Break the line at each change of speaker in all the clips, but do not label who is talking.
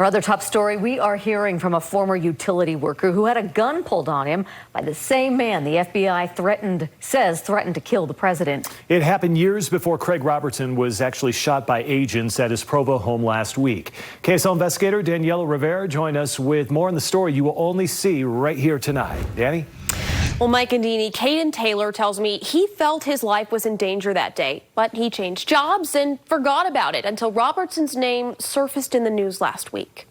Our other top story, we are hearing from a former utility worker who had a gun pulled on him by the same man the FBI threatened to kill the president.
It happened years before Craig Robertson was actually shot by agents at his Provo home last week. KSL investigator Daniela Rivera joined us with more on the story you will only see right here tonight. Danny?
Well, Mike and Deanie, Caden Taylor tells me he felt his life was in danger that day, but he changed jobs and forgot about it until Robertson's name surfaced in the news last week.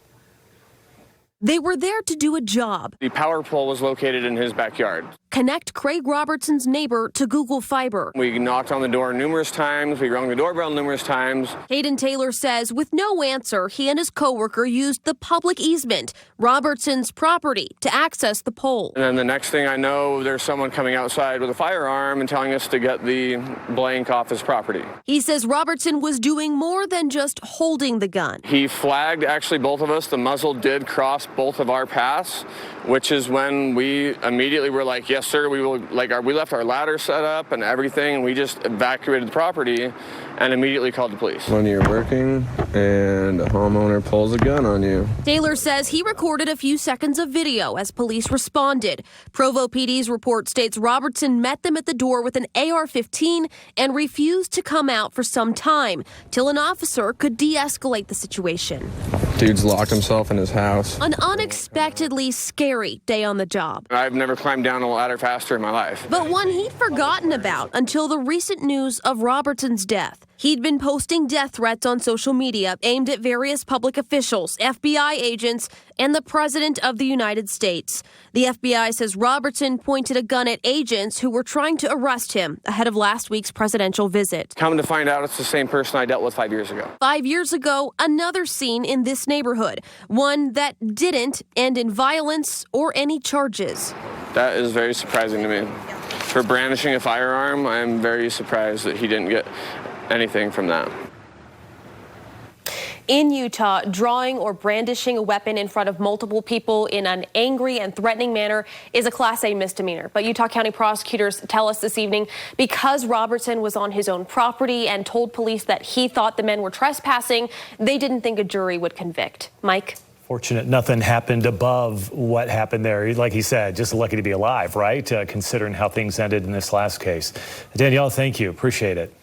They were there to do a job.
The power pole was located in his backyard.
Connect Craig Robertson's neighbor to Google Fiber.
We knocked on the door numerous times. We rung the doorbell numerous times.
Caden Taylor says with no answer, he and his coworker used the public easement, Robertson's property, to access the pole.
And then the next thing I know, there's someone coming outside with a firearm and telling us to get the blank off his property.
He says Robertson was doing more than just holding the gun.
He flagged actually both of us. The muzzle did cross both of our paths, which is when we immediately were like, yes, sir, we will. We left our ladder set up and everything, and we just evacuated the property and immediately called the police.
When you're working and a homeowner pulls a gun on you.
Taylor says he recorded a few seconds of video as police responded. Provo PD's report states Robertson met them at the door with an AR-15 and refused to come out for some time till an officer could de-escalate the situation.
Dude's locked himself in his house.
An unexpectedly scary day on the job.
I've never climbed down a ladder faster in my life.
But one he'd forgotten about until the recent news of Robertson's death. He'd been posting death threats on social media aimed at various public officials, FBI agents, and the President of the United States. The FBI says Robertson pointed a gun at agents who were trying to arrest him ahead of last week's presidential visit.
Come to find out, it's the same person I dealt with 5 years ago.
5 years ago, another scene in this neighborhood, one that didn't end in violence or any charges.
That is very surprising to me. For brandishing a firearm, I am very surprised that he didn't get anything from that.
In Utah, drawing or brandishing a weapon in front of multiple people in an angry and threatening manner is a Class A misdemeanor. But Utah County prosecutors tell us this evening because Robertson was on his own property and told police that he thought the men were trespassing, they didn't think a jury would convict. Mike?
Fortunate nothing happened above what happened there. Like he said, just lucky to be alive, right? Considering how things ended in this last case. Danielle, thank you. Appreciate it.